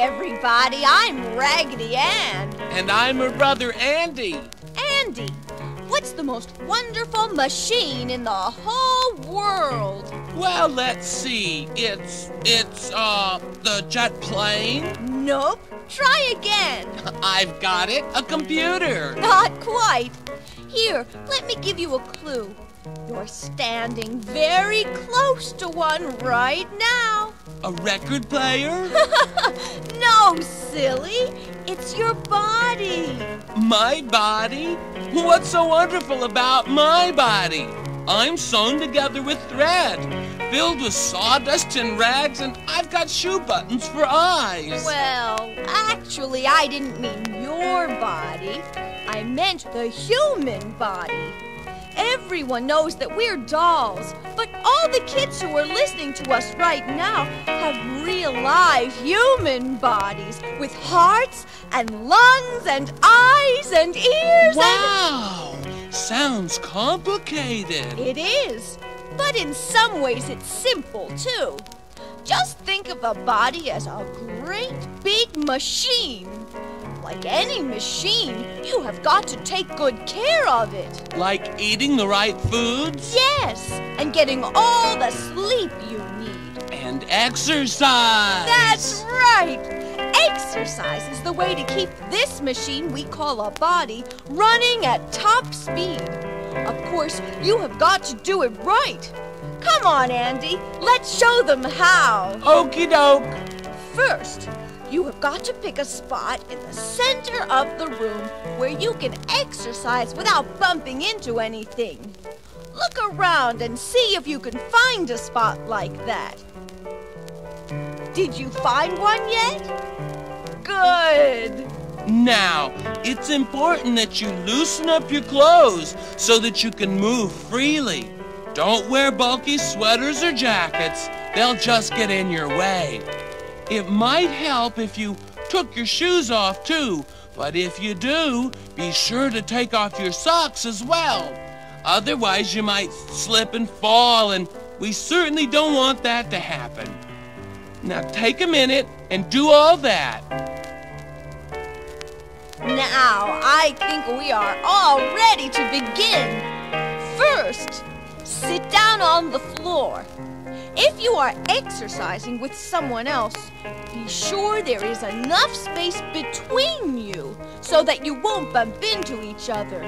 everybody, I'm Raggedy Ann. And I'm her brother, Andy. Andy, what's the most wonderful machine in the whole world? Well, let's see. It's the jet plane. Nope. Try again. I've got it. A computer. Not quite. Here, let me give you a clue. You're standing very close to one right now. A record player? No, silly. It's your body. My body? What's so wonderful about my body? I'm sewn together with thread, filled with sawdust and rags, and I've got shoe buttons for eyes. Well, actually, I didn't mean your body. I meant the human body. Everyone knows that we're dolls, but all the kids who are listening to us right now have real live human bodies with hearts and lungs and eyes and ears. Wow! Sounds complicated. It is, but in some ways it's simple too. Just think of the body as a great big machine. Like any machine, you have got to take good care of it. Like eating the right foods? Yes, and getting all the sleep you need. And exercise. That's right. Exercise is the way to keep this machine we call a body running at top speed. Of course, you have got to do it right. Come on, Andy, let's show them how. Okie doke. First, you have got to pick a spot in the center of the room where you can exercise without bumping into anything. Look around and see if you can find a spot like that. Did you find one yet? Good. Now, it's important that you loosen up your clothes so that you can move freely. Don't wear bulky sweaters or jackets. They'll just get in your way. It might help if you took your shoes off too, but if you do, be sure to take off your socks as well. Otherwise, you might slip and fall, and we certainly don't want that to happen. Now take a minute and do all that. Now, I think we are all ready to begin. First, sit down on the floor. If you are exercising with someone else, be sure there is enough space between you so that you won't bump into each other.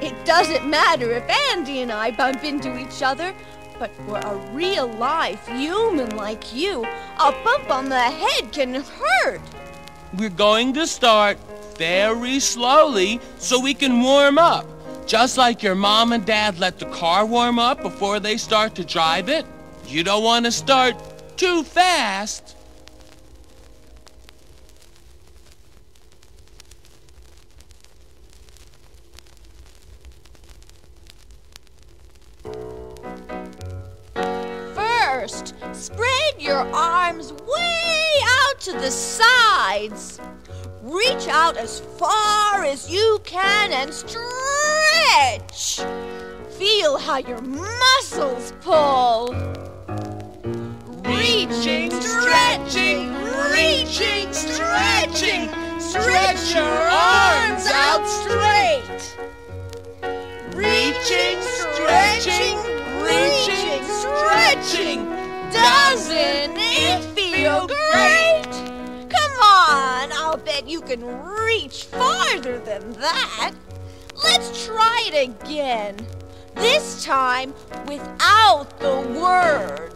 It doesn't matter if Andy and I bump into each other, but for a real life human like you, a bump on the head can hurt. We're going to start very slowly so we can warm up. Just like your mom and dad let the car warm up before they start to drive it. You don't want to start too fast. First, spread your arms way out to the sides. Reach out as far as you can and stretch. Feel how your muscles pull. Reaching, stretching, reaching, stretching. Stretch your arms out straight. Reaching, stretching, reaching, stretching. Doesn't it feel great? Come on, I'll bet you can reach farther than that. Let's try it again. This time without the words.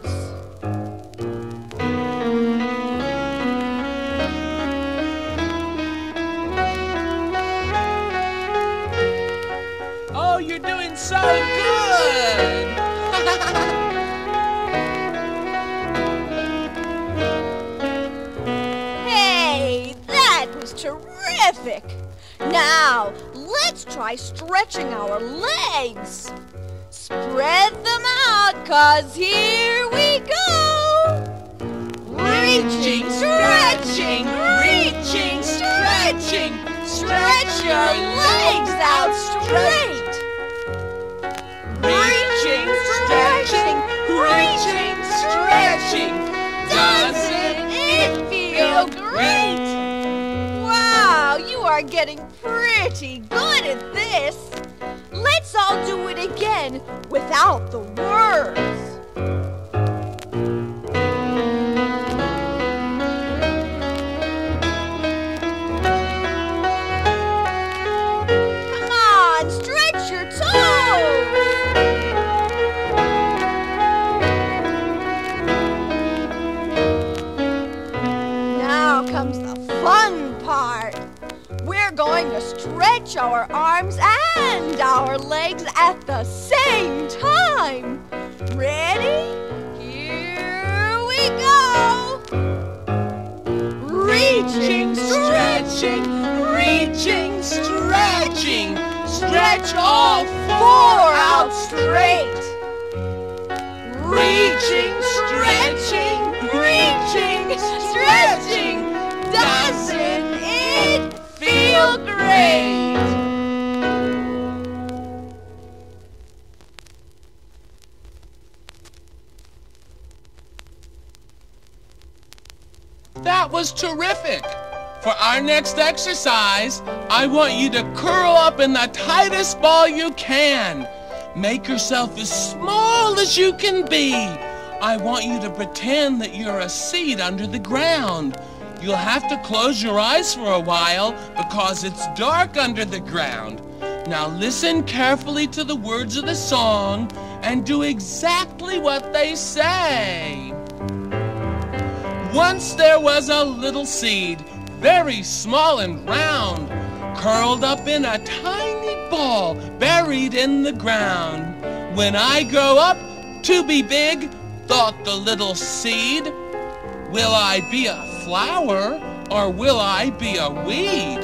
Oh, you're doing so good! Hey, that was terrific! Now, let's try stretching our legs. Spread them out, 'cause here we go! Reaching, stretching, reaching, stretching. Stretch your legs out straight. Reaching, stretching, reaching, stretching. Doesn't it feel feel great! Wow, you are getting pretty good at this. Let's all do it again without the words. Come on, stretch your toes. Now comes the fun part. We're going to stretch our arms and our legs at the same time. Ready? Here we go. Reaching, stretching, reaching, stretching. Stretch all four out straight. Reaching, stretching, reaching, stretching. Doesn't it feel great? That was terrific! For our next exercise, I want you to curl up in the tightest ball you can. Make yourself as small as you can be. I want you to pretend that you're a seed under the ground. You'll have to close your eyes for a while because it's dark under the ground. Now listen carefully to the words of the song and do exactly what they say. Once there was a little seed, very small and round, curled up in a tiny ball buried in the ground. When I grow up to be big, thought the little seed, will I be a flower or will I be a weed?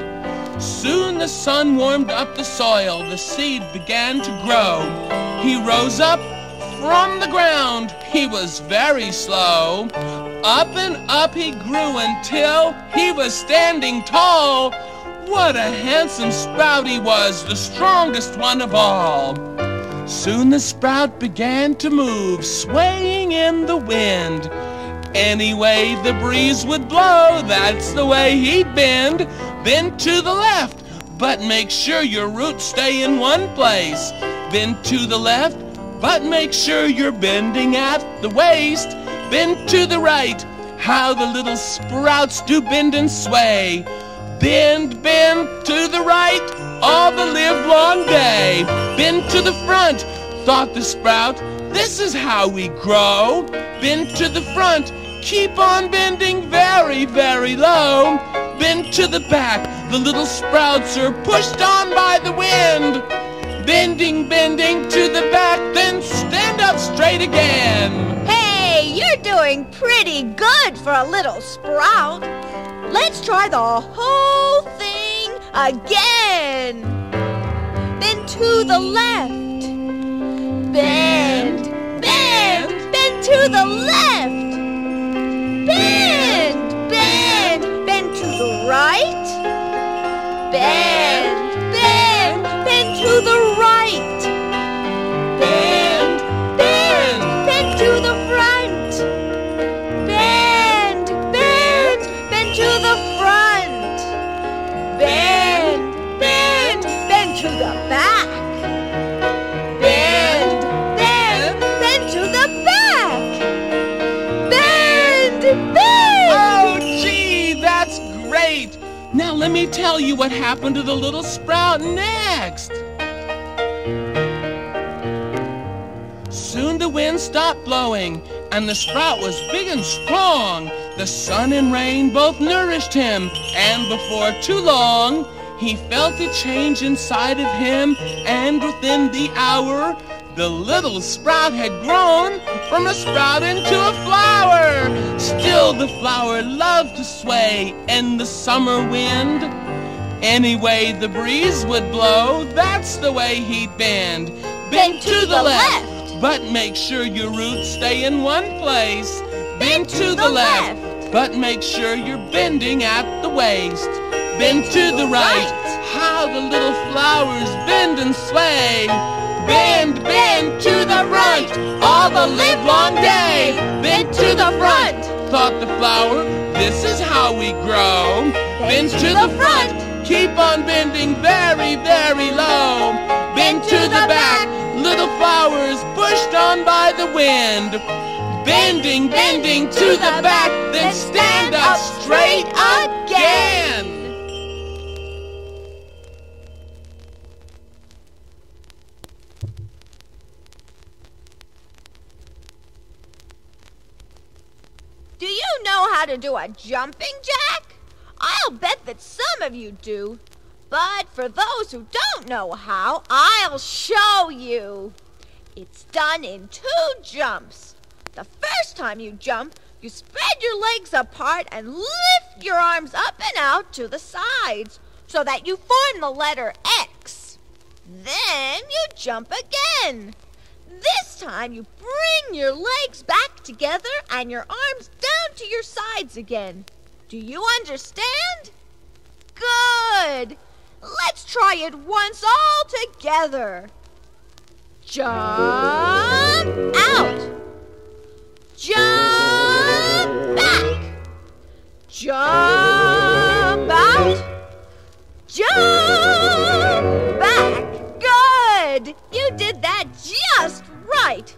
Soon the sun warmed up the soil, the seed began to grow. He rose up from the ground, he was very slow. Up and up he grew until he was standing tall. What a handsome sprout he was, the strongest one of all. Soon the sprout began to move, swaying in the wind. Any way the breeze would blow, that's the way he'd bend. Bend to the left, but make sure your roots stay in one place. Bend to the left, but make sure you're bending at the waist. Bend to the right, how the little sprouts do bend and sway. Bend, bend to the right, all the livelong day. Bend to the front, thought the sprout, this is how we grow. Bend to the front, keep on bending very, very low. Bend to the back, the little sprouts are pushed on by the wind. Bending, bending to the back, then stand up straight again. Hey, you're doing pretty good for a little sprout. Let's try the whole thing again. Bend to the left. Bend, bend, bend to the left. Bend, bend, bend to the right. Bend, bend, bend to the right. Bend, bend, bend to the front. Bend, bend, bend to the front. Bend, bend, bend to the back. Bend, bend, bend to the back. Bend, bend. Oh, gee, that's great. Now let me tell you what happened to the little sprout next. Soon the wind stopped blowing, and the sprout was big and strong. The sun and rain both nourished him, and before too long, he felt a change inside of him, and within the hour, the little sprout had grown from a sprout into a flower. Still the flower loved to sway in the summer wind. Any way the breeze would blow, that's the way he'd bend. Bend to the left, but make sure your roots stay in one place. Bend to the left, but make sure you're bending at the waist. Bend to the right, how the little flowers bend and sway. Bend, bend to the right, all the livelong day. Bend to the front, thought the flower, this is how we grow. Bend to the front, keep on bending very, very low. Bend to the back, little flowers pushed on by the wind. Bending, bending to the back, then stand up straight again. Do you know how to do a jumping jack? I'll bet that some of you do. But for those who don't know how, I'll show you. It's done in 2 jumps. The first time you jump, you spread your legs apart and lift your arms up and out to the sides so that you form the letter X. Then you jump again. This time you bring your legs back together and your arms down to your sides again. Do you understand? Good. Let's try it once all together. Jump out. Jump back. Jump out. Jump back. Good. You did that just right.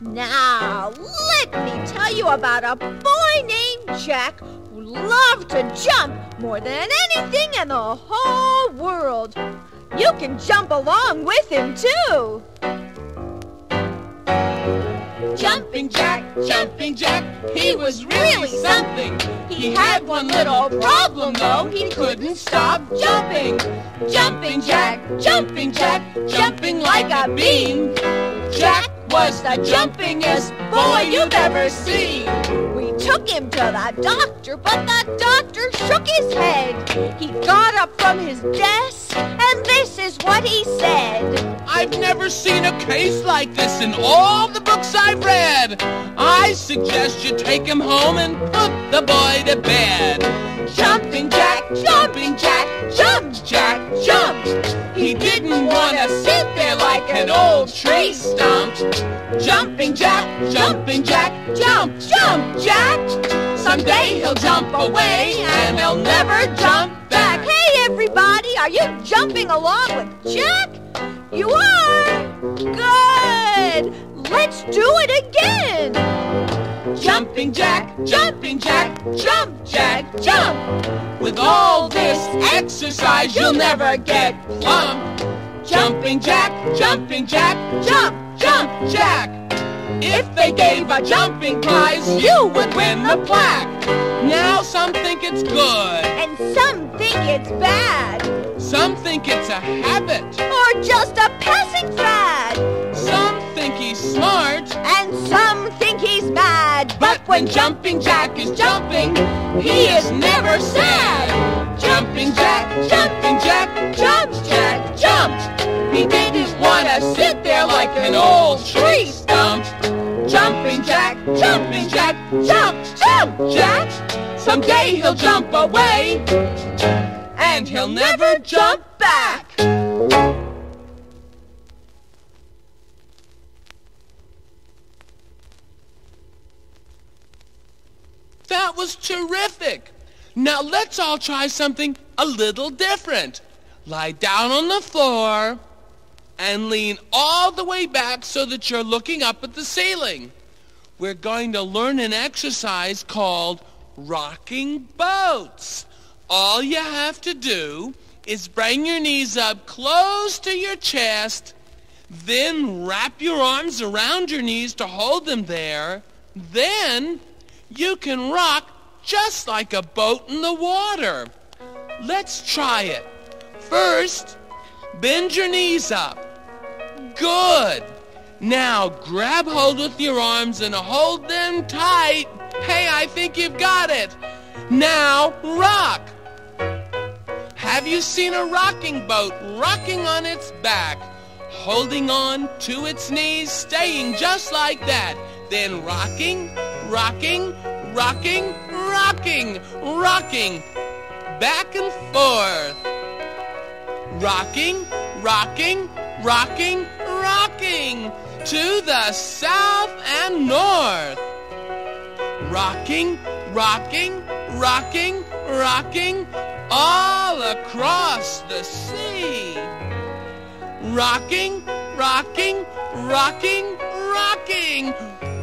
Now, let me tell you about a boy named Jack who loved to jump more than anything in the whole world. You can jump along with him, too. Jumping Jack, he was really something. He had one little problem though, he couldn't stop jumping. Jumping Jack, jumping like a beam. Jack was the jumpingest boy you've ever seen. We took him to the doctor, but the doctor shook his head. He got up from his desk, and this is what he said. I've never seen a case like this in all the books I've read. I suggest you take him home and put the boy to bed. Jumping Jack, jump, Jack, jump. He didn't want to sit there like an old tree stump. Jumping Jack, jump, Jack. Someday he'll jump away and he'll never jump back. Hey everybody, are you jumping along with Jack? You are? Good! Let's do it again! Jumping Jack, jump, Jack, jump. With all this exercise, you'll never get plump. Jumping Jack, jump, Jack. If they gave a jumping prize, you would win the plaque. Now some think it's good, and some think it's bad. Some think it's a habit, or just a passing fad. Some think he's smart, and some think he's mad. But when Jumping Jack is jumping, he is never sad. Jumping Jack, jump, Jack. He didn't want to sit there like an old tree stump. Jumping Jack, jump, Jack. Someday he'll jump away, and he'll never jump back. That was terrific. Now let's all try something a little different. Lie down on the floor and lean all the way back so that you're looking up at the ceiling. We're going to learn an exercise called rocking boats. All you have to do is bring your knees up close to your chest, then wrap your arms around your knees to hold them there. Then you can rock just like a boat in the water. Let's try it. First, bend your knees up. Good. Now grab hold with your arms and hold them tight. Hey, I think you've got it. Now rock. Have you seen a rocking boat rocking on its back, holding on to its knees, staying just like that, then rocking, rocking, rocking, rocking, rocking, back and forth. Rocking, rocking, rocking, rocking, to the south and north. Rocking, rocking, rocking, rocking all across the sea. Rocking, rocking, rocking, rocking.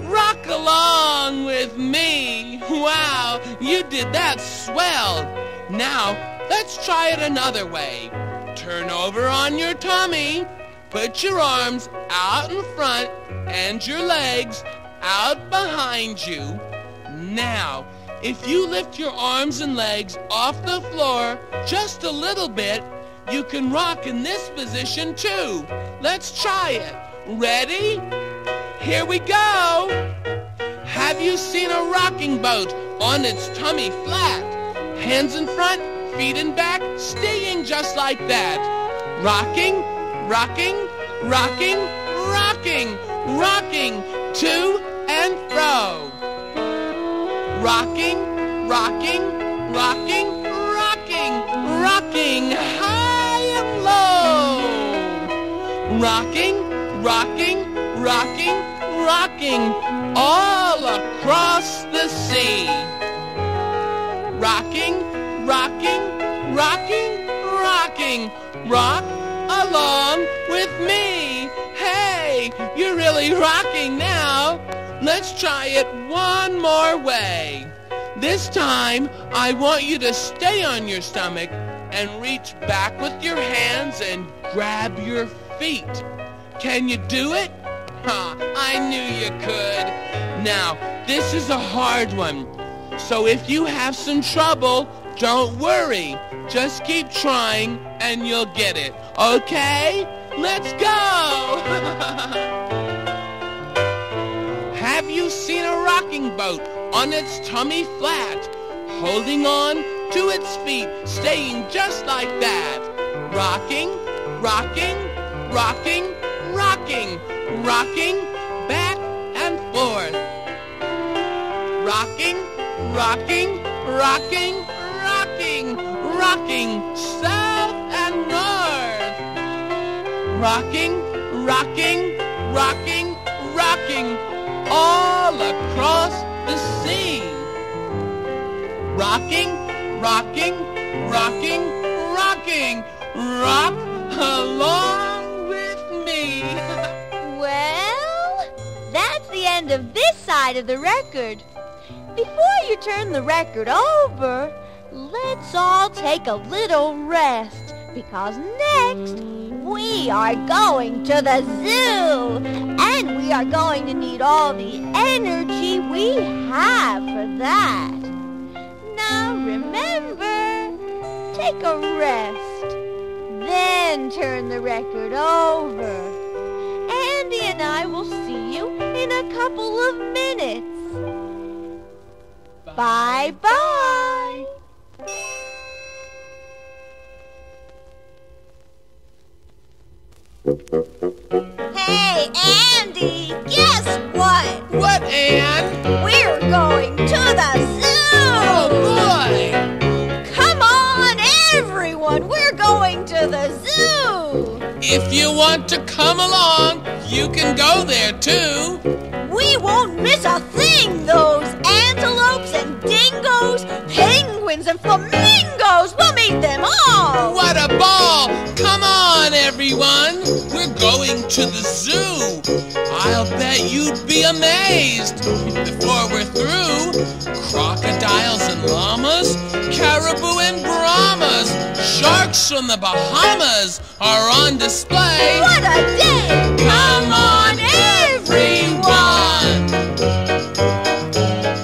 Rock along with me. Wow, you did that swell. Now, let's try it another way. Turn over on your tummy. Put your arms out in front and your legs out behind you. Now, if you lift your arms and legs off the floor just a little bit, you can rock in this position too. Let's try it. Ready? Here we go. Have you seen a rocking boat on its tummy flat? Hands in front, feet in back, staying just like that. Rocking, rocking, rocking, rocking, rocking, to and fro. Rocking, rocking, rocking, rocking, rocking, high and low. Rocking, rocking, rocking, rocking, all across the sea. Rocking, rocking, rocking, rocking, rock along with me. Hey, you're really rocking now. Let's try it one more way. This time, I want you to stay on your stomach and reach back with your hands and grab your feet. Can you do it? I knew you could. Now, this is a hard one. So if you have some trouble, don't worry. Just keep trying and you'll get it. Okay? Let's go! Have you seen a rocking boat on its tummy flat, holding on to its feet, staying just like that? Rocking, rocking, rocking, rocking, rocking, back and forth. Rocking, rocking, rocking, rocking, rocking, south and north. Rocking, rocking, rocking, rocking, all across the sea. Rocking, rocking, rocking, rocking, rock along with me. Well, that's the end of this side of the record. Before you turn the record over, let's all take a little rest, because next we are going to the zoo, and we are going to need all the energy we have for that. Now remember, take a rest, then turn the record over. Andy and I will see you in a couple of minutes. Bye-bye. Hey, Andy, guess what? What, Ann? We're going to the zoo! Oh, boy! Come on, everyone! We're going to the zoo! If you want to come along, you can go there, too. We won't miss a thing! Those antelopes and dingoes, penguins and flamingos, we'll meet them all! What a ball! Come on, everyone! We're going to the zoo! I'll bet you'd be amazed! Before we're through, crocodiles and llamas, caribou and brahmas, sharks from the Bahamas are on display! What a day! Come on, everyone!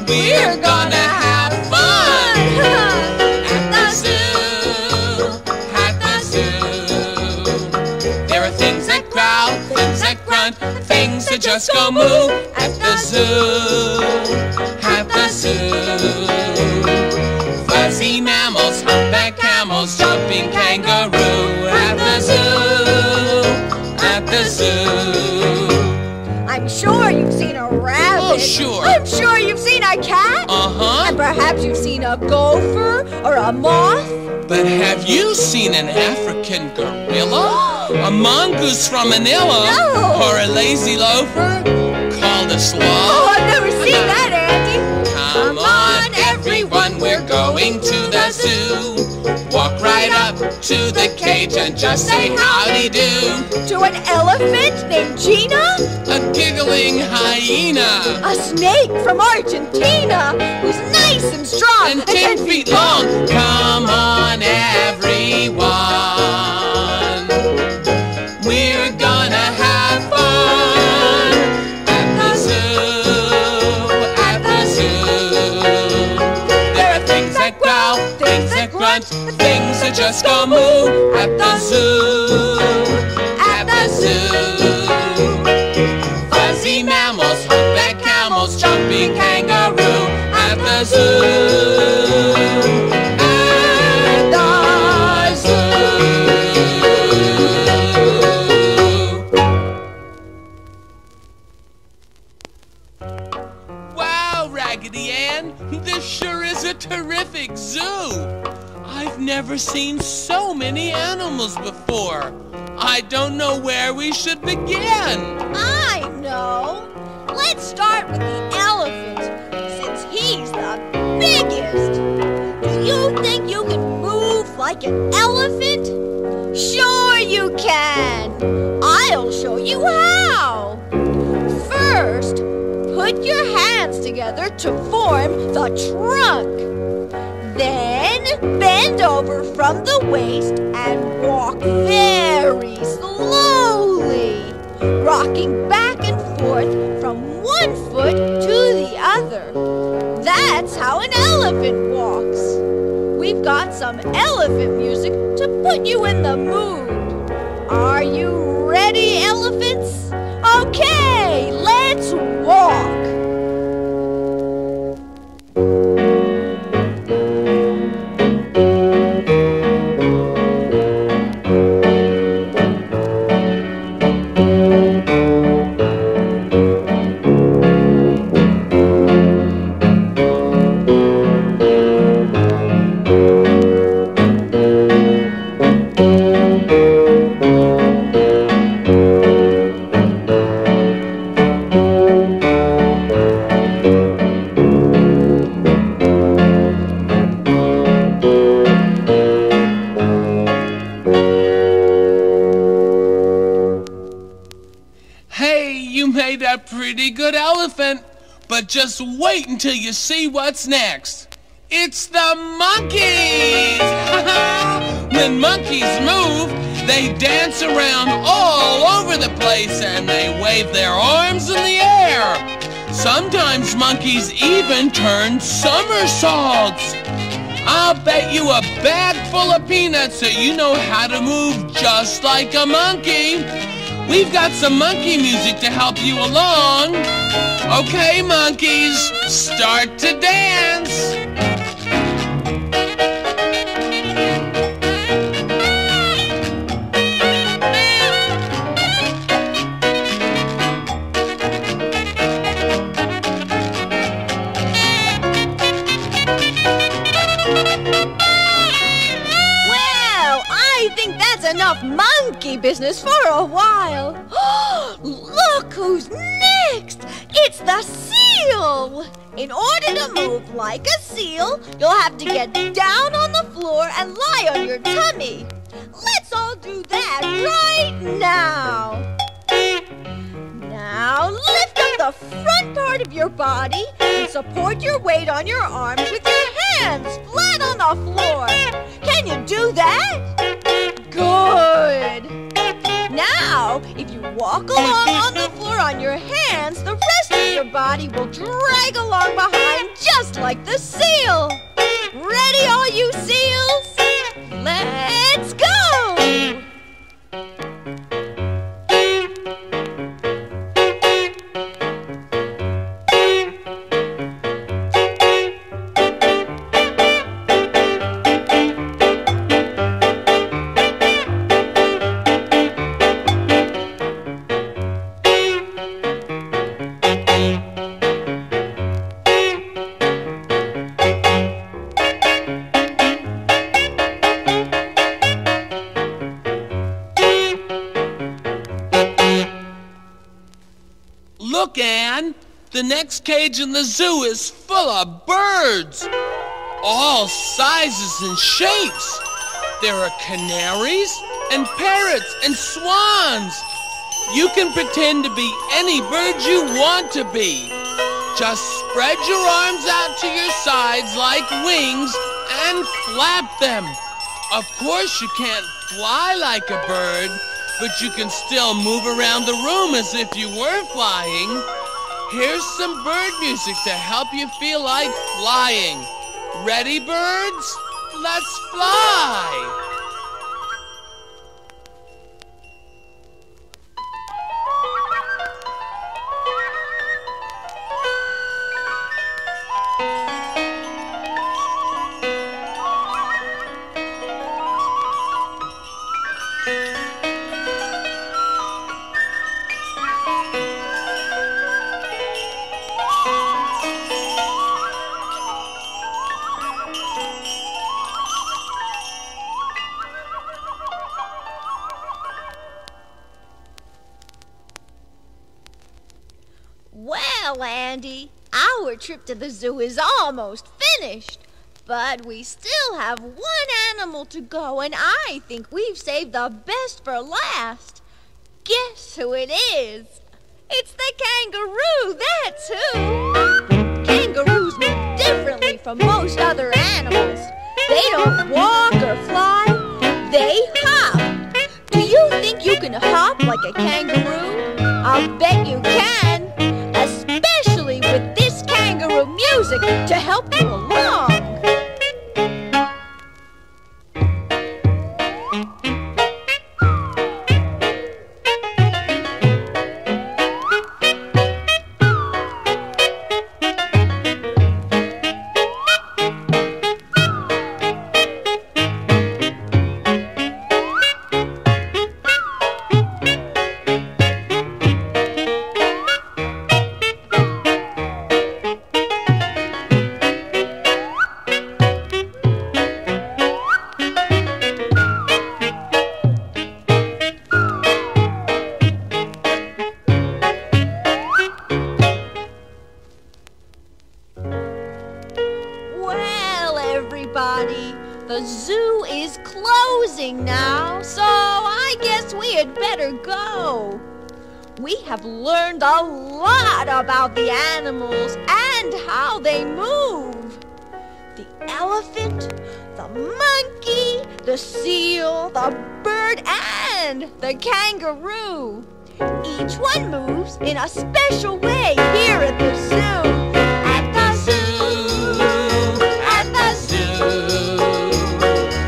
We're gonna have fun! At the zoo! At the zoo! There are things that growl, things that grunt, things that just go moo. At the zoo! At the zoo! Fuzzy mammals, humpback camels, jumping kangaroo. At the zoo! At the zoo! I'm sure you've seen a rabbit. Oh, sure. I'm sure you've seen a cat. Uh-huh. And perhaps you've seen a gopher or a moth. But have you seen an African gorilla? A mongoose from Manila? No. Or a lazy loafer called a sloth? Oh, I've never seen that, Andy. Come right up to the cage and just say howdy do. To an elephant named Gina? A giggling hyena. A snake from Argentina who's nice and strong And 10 feet long. Come on, everyone. We're gonna have fun at the zoo, at the zoo. There are things that growl, things that grunt, things that just go moo at the zoo, at the zoo. Fuzzy mammals, humpback camels, jumping kangaroo at the zoo. Raggedy Ann, this sure is a terrific zoo. I've never seen so many animals before. I don't know where we should begin. I know. Let's start with the elephant, since he's the biggest. Do you think you can move like an elephant? Sure you can. I'll show you how. First, put your hands together to form the trunk. Then bend over from the waist and walk very slowly, rocking back and forth from one foot to the other. That's how an elephant walks. We've got some elephant music to put you in the mood. Are you ready, elephants? Okay, let's walk. A pretty good elephant, but just wait until you see what's next. It's the monkeys! When monkeys move, they dance around all over the place and they wave their arms in the air. Sometimes monkeys even turn somersaults. I'll bet you a bag full of peanuts that you know how to move just like a monkey. We've got some monkey music to help you along. Okay, monkeys, start to dance. Enough monkey business for a while. Look who's next! It's the seal! In order to move like a seal, you'll have to get down on the floor and lie on your tummy. Let's all do that right now. Now lift up the front part of your body and support your weight on your arms with your hands flat on the floor. Can you do that? Good! Now, if you walk along on the floor on your hands, the rest of your body will drag along behind just like the seal. Ready, all you seals? Let's go! Look, Ann, the next cage in the zoo is full of birds. All sizes and shapes. There are canaries and parrots and swans. You can pretend to be any bird you want to be. Just spread your arms out to your sides like wings and flap them. Of course you can't fly like a bird, but you can still move around the room as if you were flying. Here's some bird music to help you feel like flying. Ready, birds? Let's fly! Well, Andy, our trip to the zoo is almost finished. But we still have one animal to go, and I think we've saved the best for last. Guess who it is? It's the kangaroo, that's who! Kangaroos move differently from most other animals. They don't walk or fly, they hop. Do you think you can hop like a kangaroo? I'll bet you can, especially with this kangaroo music to help you along. The zoo is closing now, so I guess we had better go. We have learned a lot about the animals and how they move. The elephant, the monkey, the seal, the bird, and the kangaroo. Each one moves in a special way here at the zoo. At the zoo, at the zoo.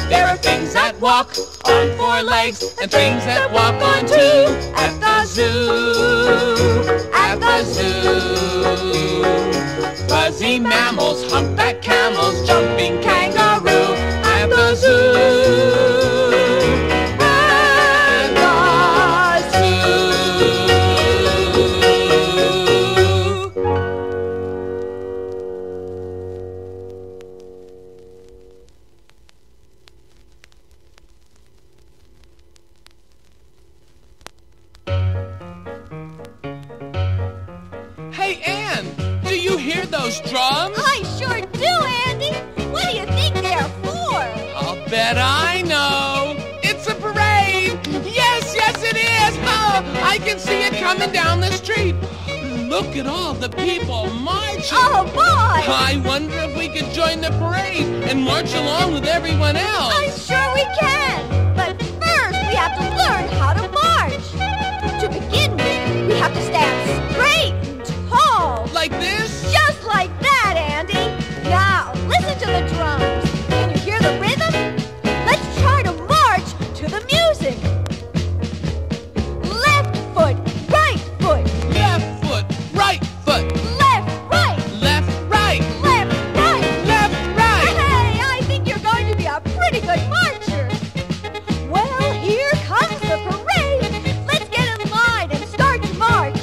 There are things that walk on four legs and things that walk on two. At the zoo, at the zoo. Fuzzy mammals, humpback camels, jumping kangaroo. At the zoo. Hey, Ann, do you hear those drums? I sure do, Andy. What do you think they're for? I'll bet I know. It's a parade. Yes, yes, it is. Oh, I can see it coming down the street. Look at all the people marching. Oh, boy. I wonder if we could join the parade and march along with everyone else. I'm sure we can. But first, we have to learn how to march. To begin with, we have to stand straight and tall. Like this? Just like that, Andy. Now, listen to the drums. Can you hear the rhythm? Let's try to march to the music. Left foot, right foot. Left foot, right foot. Left, right. Left, right. Left, right. Left, right. Hey, I think you're going to be a pretty good marcher. Well, here comes the parade. Let's get in line and start to march.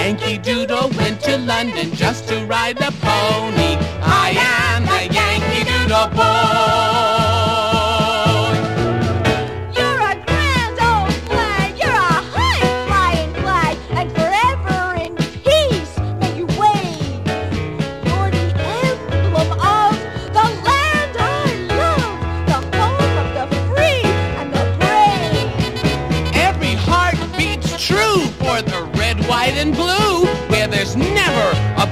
Yankee Doodle went to London just to ride the pony. I am the Yankee Doodle boy. You're a grand old flag, you're a high-flying flag, and forever in peace may you wave. You're the emblem of the land I love, the home of the free and the brave. Every heart beats true for the red, white, and blue, where there's never a